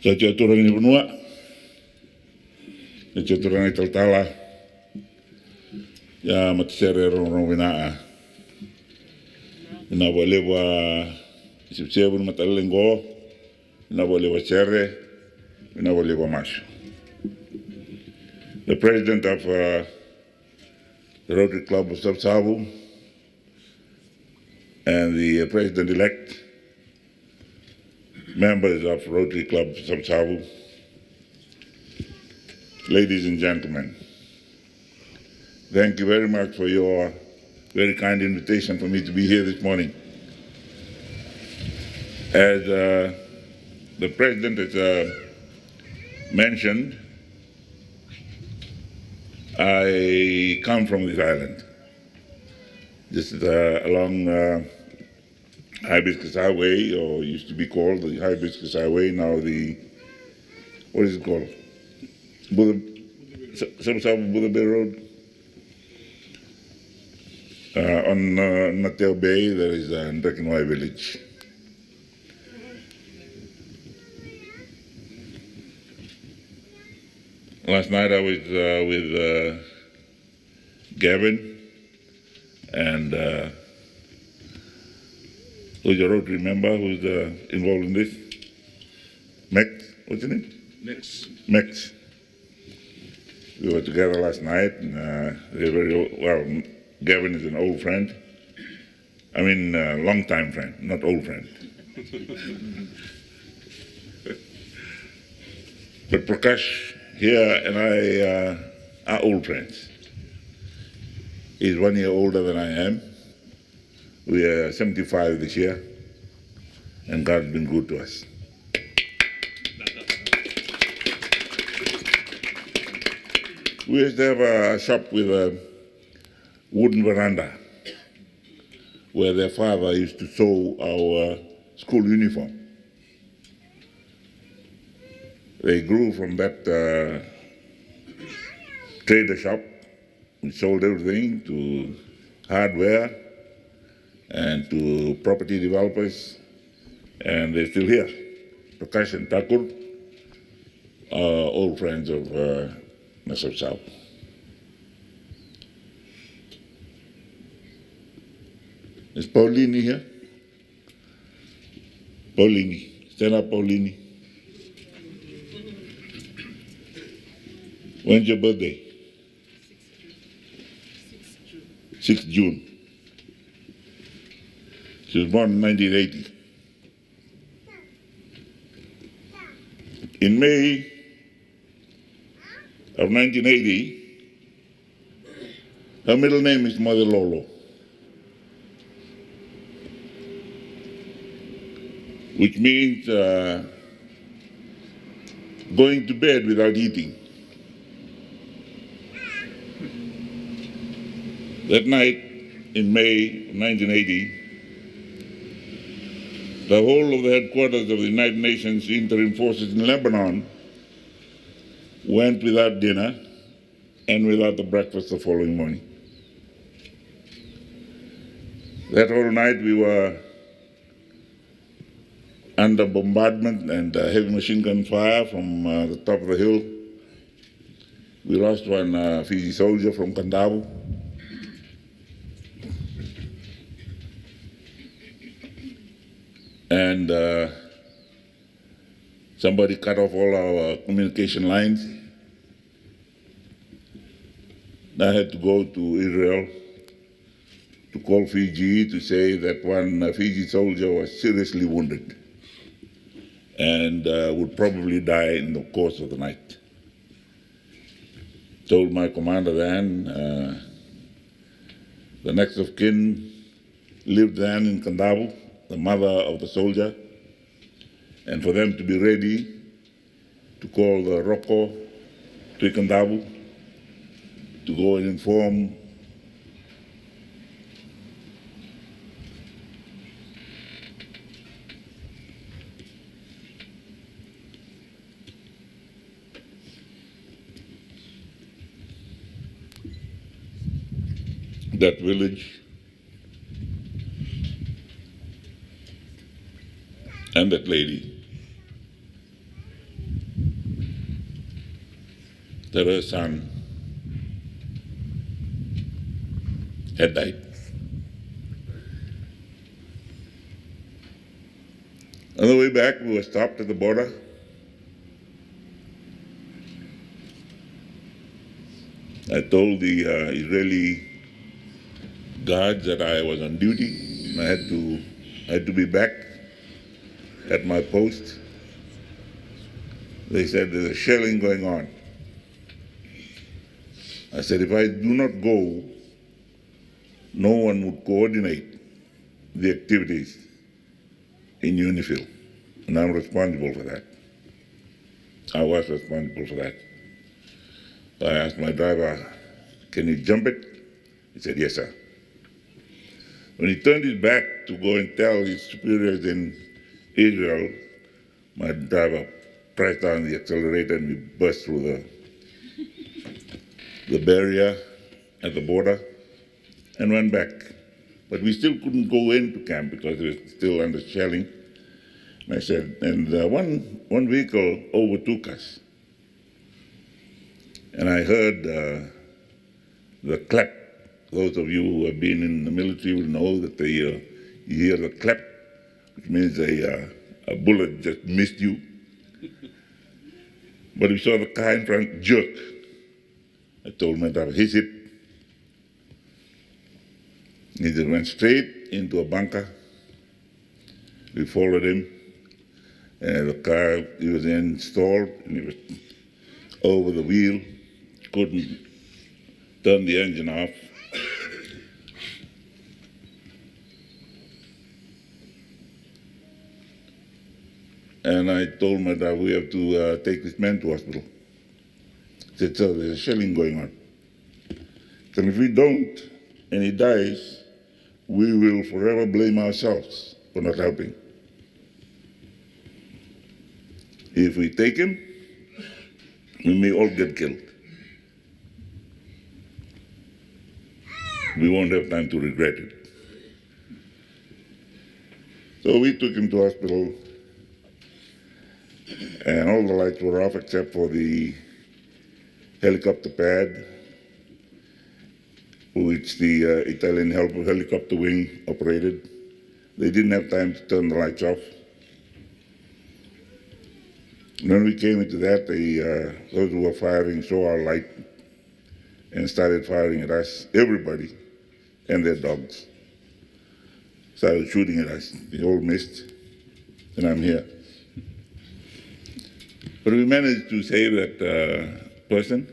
Sa aturan ni benua, sa aturan ni taltala, ya matisere rong winaa. Ina boleh buat sipsia pun matalengo, ina boleh buat cere, ina boleh buat mas. The president of the Rotary Club of Savusavu and the president-elect, members of Rotary Club of Savusavu, ladies and gentlemen, thank you very much for your very kind invitation for me to be here this morning. As the President has mentioned, I come from this island. This is along Hibiscus Highway, or used to be called the Hibiscus Highway, now the, what is it called? Savusavu Buddha Bay Road. On Nateo Bay, there is Nrekinwai village. Last night I was with Gavin and who's your Rotary member who's involved in this? Mex, what's his name? Mex. We were together last night and they're very, well, Gavin is an old friend. I mean, long-time friend, not old friend. But Prakash here and I are old friends. He's 1 year older than I am. We are 75 this year, and God's been good to us. We used to have a shop with a wooden veranda where their father used to sew our school uniform. They grew from that trader shop. We sold everything to hardware and to property developers, and they're still here. Prakash and Thakur are old friends of Savusavu. Is Paulini here? Paulini. Stand up, Paulini. When's your birthday? 6th June. She was born in 1980. In May of 1980, her middle name is Mother Lolo, which means going to bed without eating. That night in May 1980, the whole of the headquarters of the United Nations interim forces in Lebanon went without dinner and without the breakfast the following morning. That whole night we were under bombardment and heavy machine gun fire from the top of the hill. We lost one Fiji soldier from Kandavu. And somebody cut off all our communication lines. I had to go to Israel to call Fiji to say that one Fiji soldier was seriously wounded and would probably die in the course of the night. Told my commander then, the next of kin lived then in Kandavu, the mother of the soldier, and for them to be ready to call the Roko to Kandavu to go and inform that village and that lady that her son had died. On the way back, we were stopped at the border. I told the Israeli guards that I was on duty and I had to be back at my post. They said there's a shelling going on. I said, if I do not go, no one would coordinate the activities in UNIFIL, and I'm responsible for that. I was responsible for that. So I asked my driver, can you jump it? He said, yes, sir. When he turned his back to go and tell his superiors in Israel, my driver pressed down the accelerator and we burst through the barrier at the border and went back. But we still couldn't go into camp because it was still under shelling. And I said, and one vehicle overtook us. And I heard the clap. Those of you who have been in the military will know that you hear the clap, which means a bullet just missed you. But we saw the car in front jerk. I told my driver, hit it. He just went straight into a bunker. We followed him. And the car he was in stalled, and he was over the wheel, couldn't turn the engine off. And I told my driver, we have to take this man to hospital. He said, sir, there's a shelling going on. So if we don't, and he dies, we will forever blame ourselves for not helping. If we take him, we may all get killed. We won't have time to regret it. So we took him to hospital, and all the lights were off except for the helicopter pad, which the Italian helicopter wing operated. They didn't have time to turn the lights off. And when we came into that, those who were firing saw our light and started firing at us, everybody, and their dogs. Started shooting at us. They all missed, and I'm here. But we managed to save that person.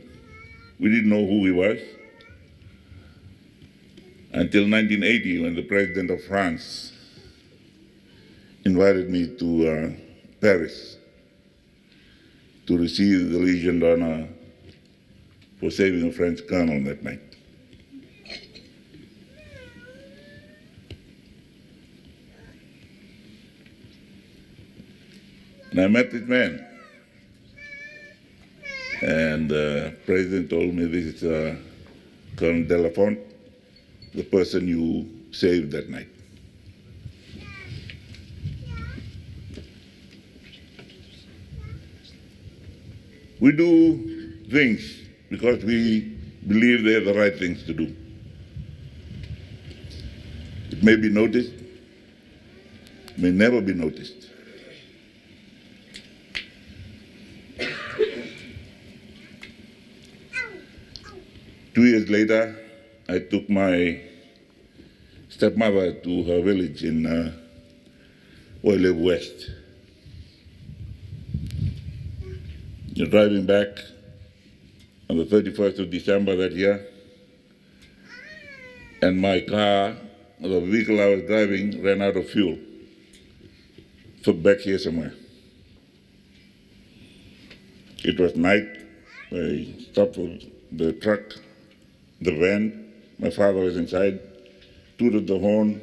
We didn't know who he was until 1980, when the president of France invited me to Paris to receive the Legion d'Honneur for saving a French colonel that night. And I met this man, and the president told me, this is Colonel Delafont, the person you saved that night. We do things because we believe they're the right things to do. It may be noticed, may never be noticed. Two years later, I took my stepmother to her village in Oile West. Driving back on the 31st of December that year, and my car, the vehicle I was driving, ran out of fuel. So back here somewhere. It was night. I stopped the truck, the van. My father was inside, tooted the horn.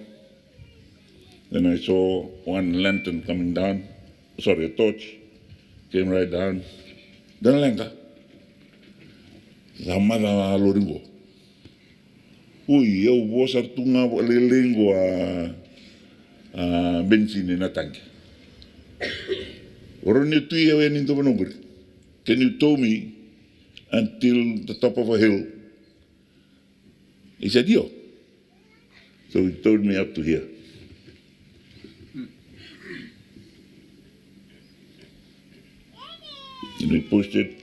Then I saw one lantern coming down, sorry, a torch, came right down. Dan lenga, zamada loringo. Ui, eu vou sartunga lelengo a benzine na tanque. Oroni tui eu into manubri. Can you tow me until the top of a hill? He said, yo. So he towed me up to here. And we pushed it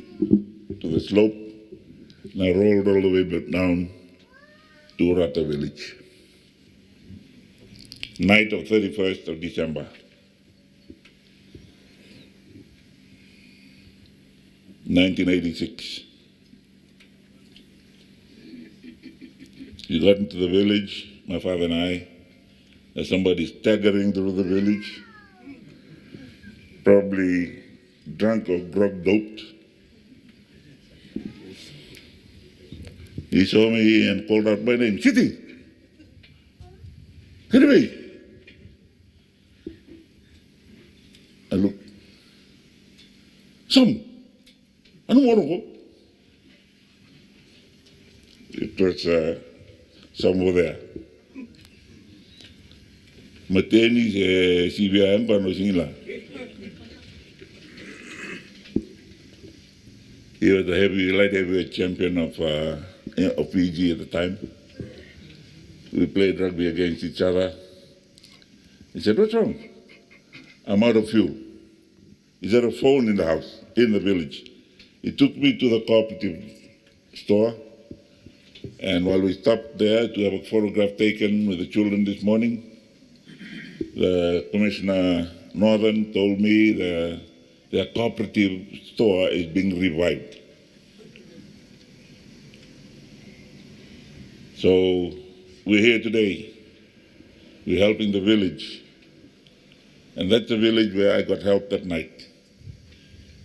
to the slope, and I rolled all the way back down to URATA village. Night of 31st of December. 1986. We got into the village, my father and I. There's somebody staggering through the village, probably drunk or grog doped. He saw me and called out my name, Siti! Sitiveni! I looked. Ano mo ko? It was somewhere there. Mateni si biyahan pa no singila. He was the light heavyweight champion of Fiji at the time. We played rugby against each other. He said, what's wrong? I'm out of fuel. Is there a phone in the house, in the village? He took me to the cooperative store, and while we stopped there to have a photograph taken with the children this morning, the Commissioner Northern told me their cooperative store is being revived. So we're here today. We're helping the village. And that's the village where I got help that night.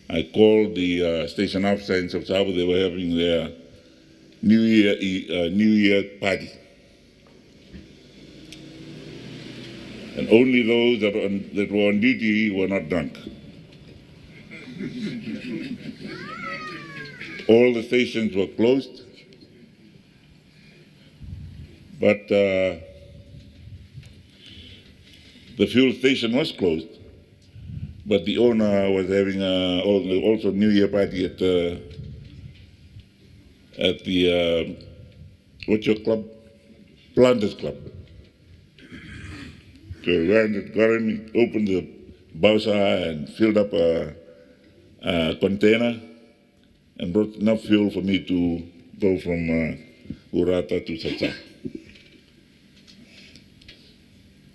I called the station officer in Savusavu. They were having their New Year party. And only those that were on duty were not drunk. All the stations were closed, but the fuel station was closed. But the owner was having also New Year party at the what's your club? Planters Club. So we went and got him, opened the bausa and filled up a container and brought enough fuel for me to go from URATA to Savusavu.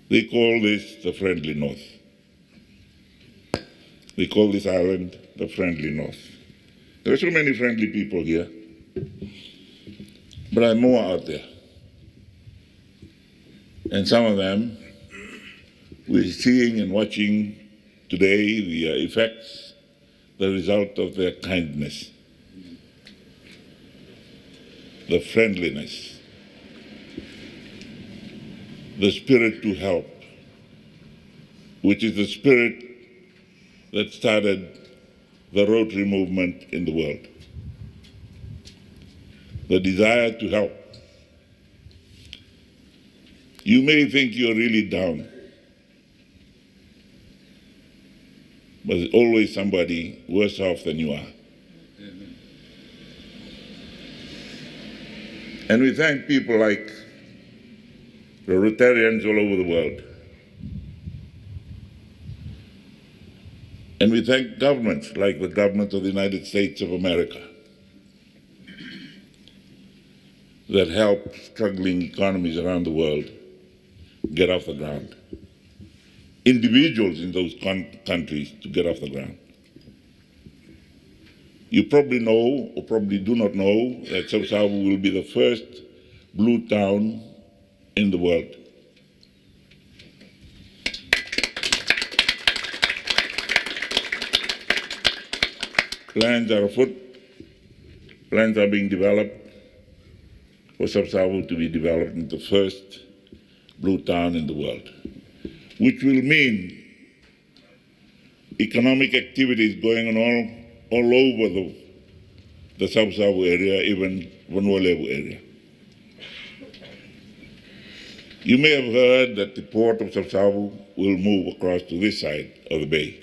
They call this the Friendly North. They call this island the Friendly North. There are so many friendly people here, but there are more out there. And some of them, we're seeing and watching today the effects, the result of their kindness, the friendliness, the spirit to help, which is the spirit that started the Rotary movement in the world. The desire to help. You may think you're really down, but there's always somebody worse off than you are. And we thank people like the Rotarians all over the world. And we thank governments like the government of the United States of America that help struggling economies around the world get off the ground. Individuals in those countries to get off the ground. You probably know, or probably do not know, that Savusavu will be the first blue town in the world. Plans are afoot, plans are being developed for Savusavu to be developed into the first blue town in the world, which will mean economic activities going on all over the Savusavu area, even Vanuatu area. You may have heard that the port of Savusavu will move across to this side of the bay.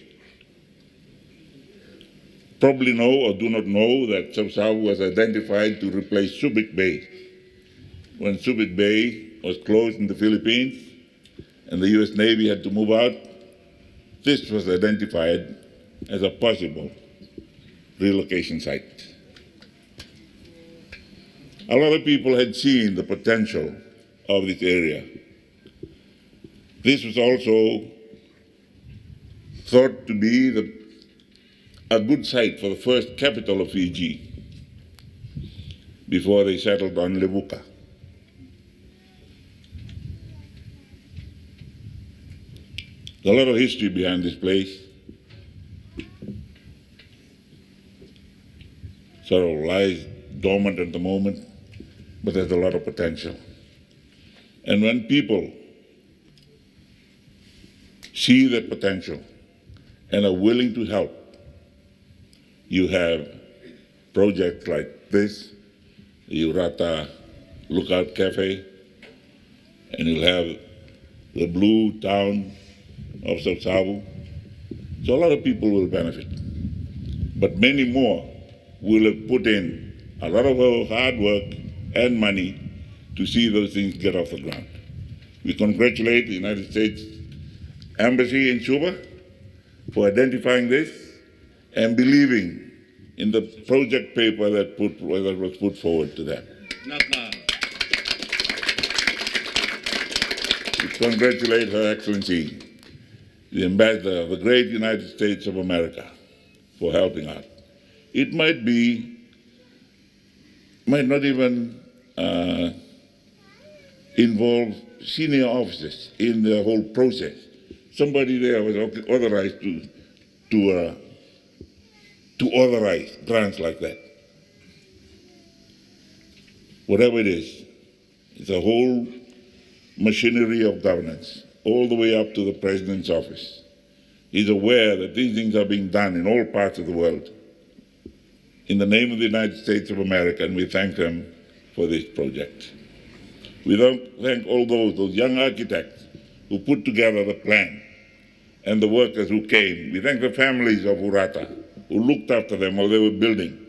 Probably know or do not know that Savusavu was identified to replace Subic Bay. When Subic Bay was closed in the Philippines and the U.S. Navy had to move out, this was identified as a possible relocation site. A lot of people had seen the potential of this area. This was also thought to be a good site for the first capital of Fiji before they settled on Rabuka. There's a lot of history behind this place. Sort of lies dormant at the moment, but there's a lot of potential. And when people see that potential and are willing to help, you have projects like this, the URATA Lookout Cafe, and you'll have the Blue Town of Savusavu. So a lot of people will benefit, but many more will have put in a lot of hard work and money to see those things get off the ground. We congratulate the United States Embassy in Cuba for identifying this and believing in the project paper that was put forward to them. We congratulate Her Excellency, the Ambassador of the great United States of America, for helping out. It might not even involve senior officers in the whole process. Somebody there was authorized to authorize grants like that. Whatever it is, it's a whole machinery of governance, all the way up to the President's office. He's aware that these things are being done in all parts of the world in the name of the United States of America, and we thank them for this project. We thank all those young architects who put together the plan and the workers who came. We thank the families of URATA who looked after them while they were building.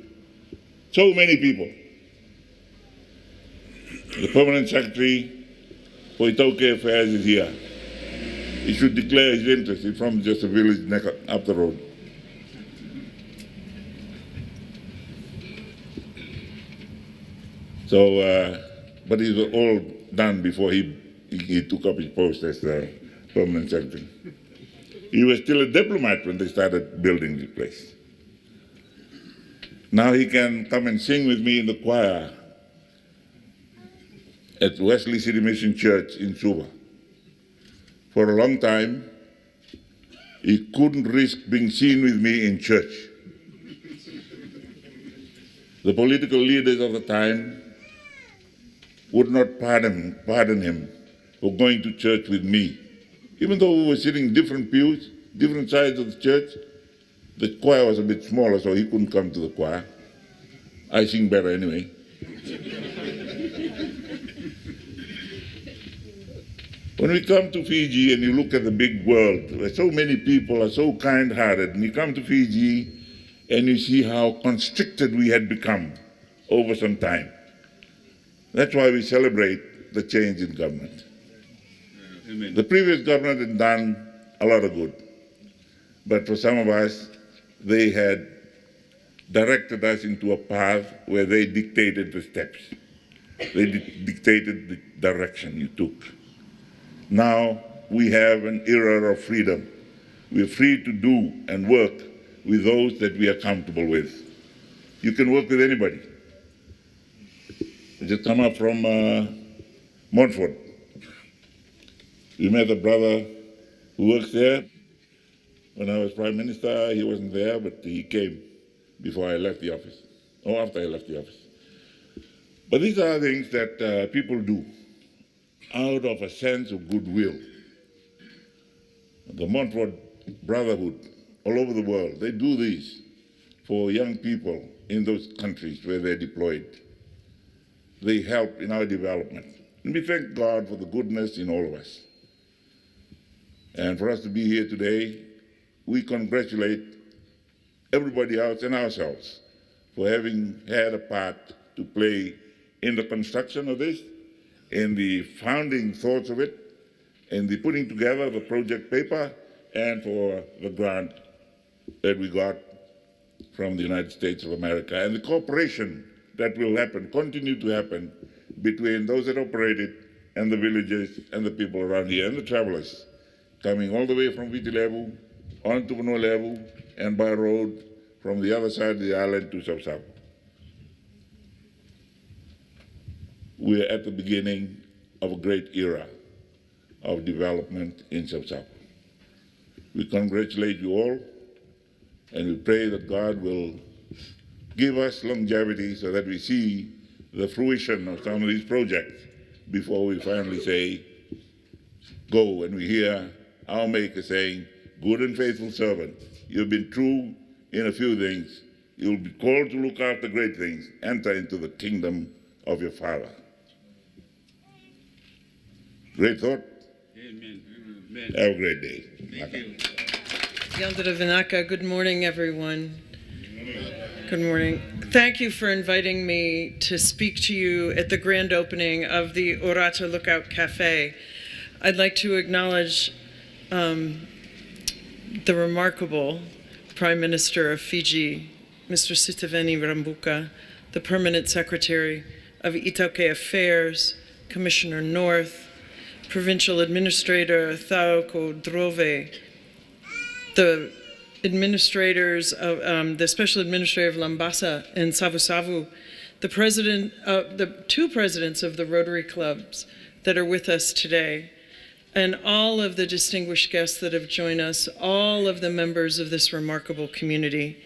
So many people. The Permanent Secretary for Itoke Affairs is here. He should declare his interest. He's from just a village up the road. So, but it was all done before he took up his post as the Permanent Secretary. He was still a diplomat when they started building this place. Now he can come and sing with me in the choir at Wesley City Mission Church in Suva. For a long time, he couldn't risk being seen with me in church. The political leaders of the time would not pardon him for going to church with me. Even though we were sitting in different pews, different sides of the church, the choir was a bit smaller, so he couldn't come to the choir. I sing better anyway. When we come to Fiji and you look at the big world, where so many people are so kind-hearted, and you come to Fiji and you see how constricted we had become over some time. That's why we celebrate the change in government. Amen. The previous government had done a lot of good, but for some of us, they had directed us into a path where they dictated the steps. They dictated the direction you took. Now we have an era of freedom. We're free to do and work with those that we are comfortable with. You can work with anybody. I just come up from Montfort. We met a brother who works there. When I was Prime Minister, he wasn't there, but he came before I left the office, or after I left the office. But these are things that people do out of a sense of goodwill. The Montfort Brotherhood all over the world, they do this for young people in those countries where they're deployed. They help in our development. And we thank God for the goodness in all of us. And for us to be here today, we congratulate everybody else and ourselves for having had a part to play in the construction of this, in the founding thoughts of it, in the putting together the project paper, and for the grant that we got from the United States of America, and the cooperation that will happen, continue to happen, between those that operate it and the villages and the people around here and the travelers coming all the way from Fiji level on to Vanua level and by road from the other side of the island to Savusavu. We're at the beginning of a great era of development in Savusavu. We congratulate you all, and we pray that God will give us longevity so that we see the fruition of some of these projects before we finally say, go, and we hear our Maker saying, good and faithful servant, you've been true in a few things. You'll be called to look after great things. Enter into the kingdom of your Father. Great thought. Amen. Amen. Have a great day. Thank you. Yandere Vinaka, good morning, everyone. Good morning. Thank you for inviting me to speak to you at the grand opening of the URATA Lookout Cafe. I'd like to acknowledge the remarkable Prime Minister of Fiji, Mr. Sitiveni Rabuka, the Permanent Secretary of Itoke Affairs, Commissioner North, Provincial Administrator Thauko Drove, the administrators of the Special Administrator of Lambasa and Savusavu, the two presidents of the Rotary Clubs that are with us today, and all of the distinguished guests that have joined us, all of the members of this remarkable community.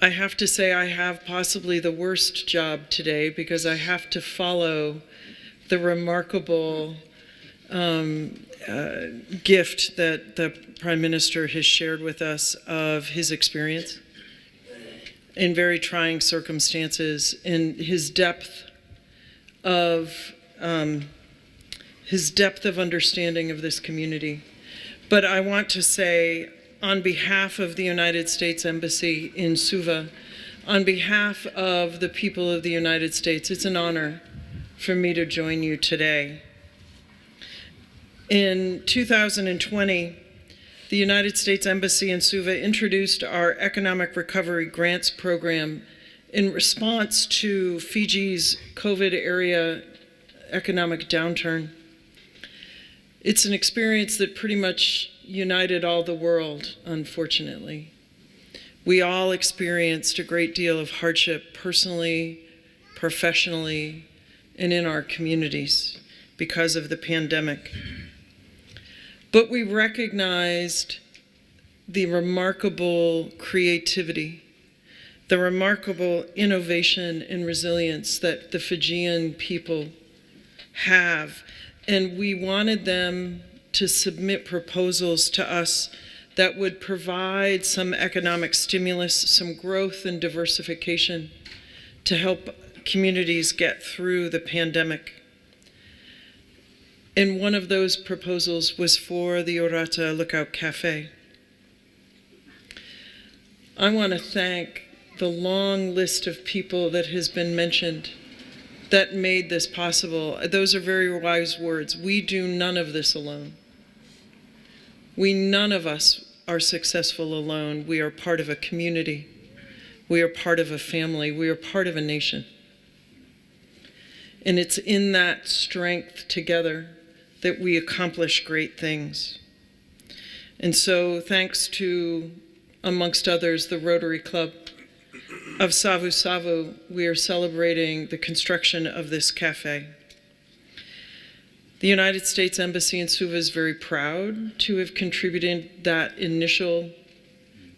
I have to say I have possibly the worst job today because I have to follow the remarkable gift that the Prime Minister has shared with us of his experience. in very trying circumstances, and his depth of understanding of this community. But I want to say, on behalf of the United States Embassy in Suva, on behalf of the people of the United States, it's an honor for me to join you today. In 2020, the United States Embassy in Suva introduced our Economic Recovery Grants Program in response to Fiji's COVID area economic downturn. It's an experience that pretty much united all the world, unfortunately. We all experienced a great deal of hardship personally, professionally, and in our communities because of the pandemic. But we recognized the remarkable creativity, the remarkable innovation and resilience that the Fijian people have. And we wanted them to submit proposals to us that would provide some economic stimulus, some growth and diversification to help communities get through the pandemic. And one of those proposals was for the URATA Lookout Cafe. I want to thank the long list of people that has been mentioned that made this possible. Those are very wise words. We do none of this alone. None of us are successful alone. We are part of a community. We are part of a family. We are part of a nation. And it's in that strength together that we accomplish great things. And so thanks to, amongst others, the Rotary Club of Savusavu, we are celebrating the construction of this cafe. The United States Embassy in Suva is very proud to have contributed that initial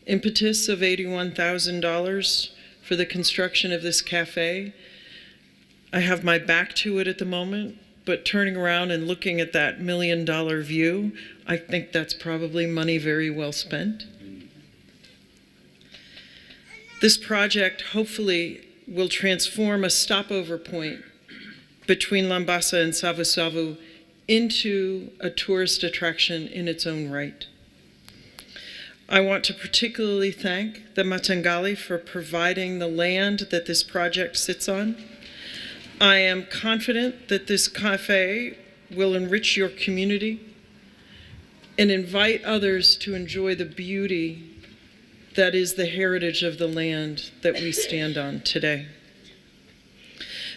impetus of $81,000 for the construction of this cafe. I have my back to it at the moment, but turning around and looking at that $1 million view, I think that's probably money very well spent. This project hopefully will transform a stopover point between Lambasa and Savusavu into a tourist attraction in its own right. I want to particularly thank the Matangali for providing the land that this project sits on. I am confident that this cafe will enrich your community and invite others to enjoy the beauty that is the heritage of the land that we stand on today.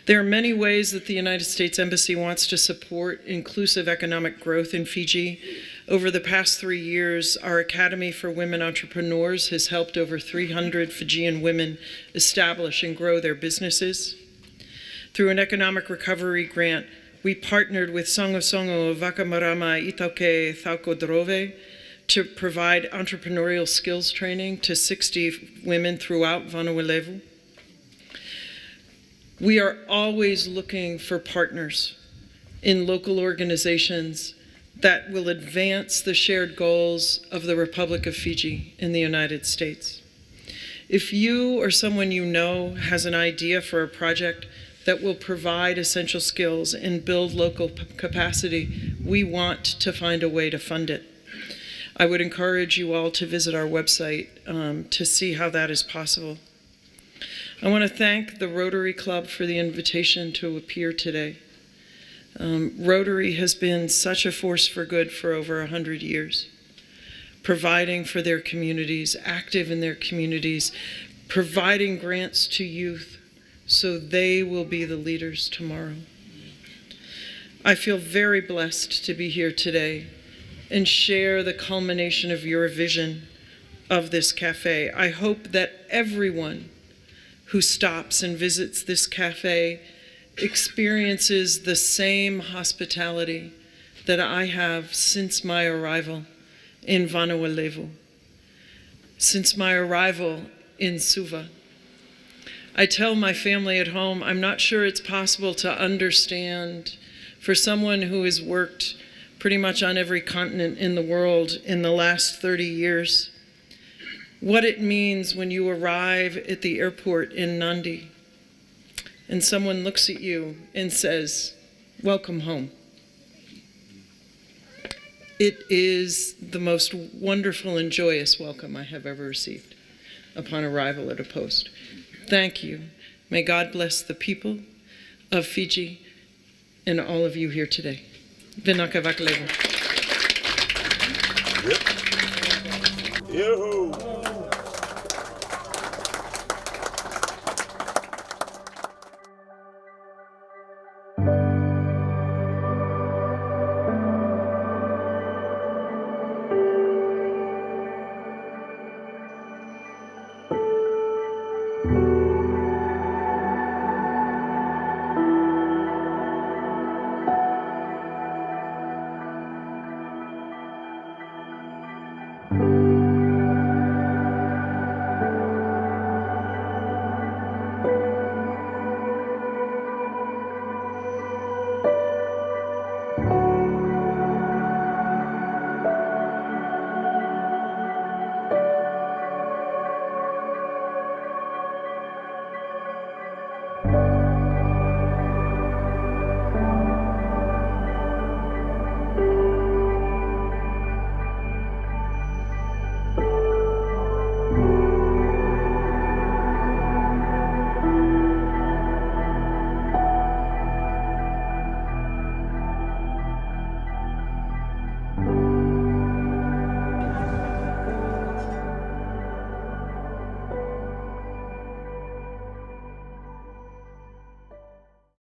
There are many ways that the United States Embassy wants to support inclusive economic growth in Fiji. Over the past 3 years, our Academy for Women Entrepreneurs has helped over 300 Fijian women establish and grow their businesses. Through an economic recovery grant, we partnered with Songo Songo Wakamarama Itauke Thauko Drove to provide entrepreneurial skills training to 60 women throughout Vanuatu. We are always looking for partners in local organizations that will advance the shared goals of the Republic of Fiji in the United States. If you or someone you know has an idea for a project that will provide essential skills and build local capacity, we want to find a way to fund it. I would encourage you all to visit our website to see how that is possible. I want to thank the Rotary Club for the invitation to appear today. Rotary has been such a force for good for over 100 years, providing for their communities, active in their communities, providing grants to youth so they will be the leaders tomorrow. I feel very blessed to be here today and share the culmination of your vision of this cafe. I hope that everyone who stops and visits this cafe experiences the same hospitality that I have since my arrival in Vanuatu, since my arrival in Suva. I tell my family at home, I'm not sure it's possible to understand for someone who has worked pretty much on every continent in the world in the last 30 years, what it means when you arrive at the airport in Nandi and someone looks at you and says, "Welcome home." It is the most wonderful and joyous welcome I have ever received upon arrival at a post. Thank you. May God bless the people of Fiji and all of you here today. Vinaka Vakalevu. Yo.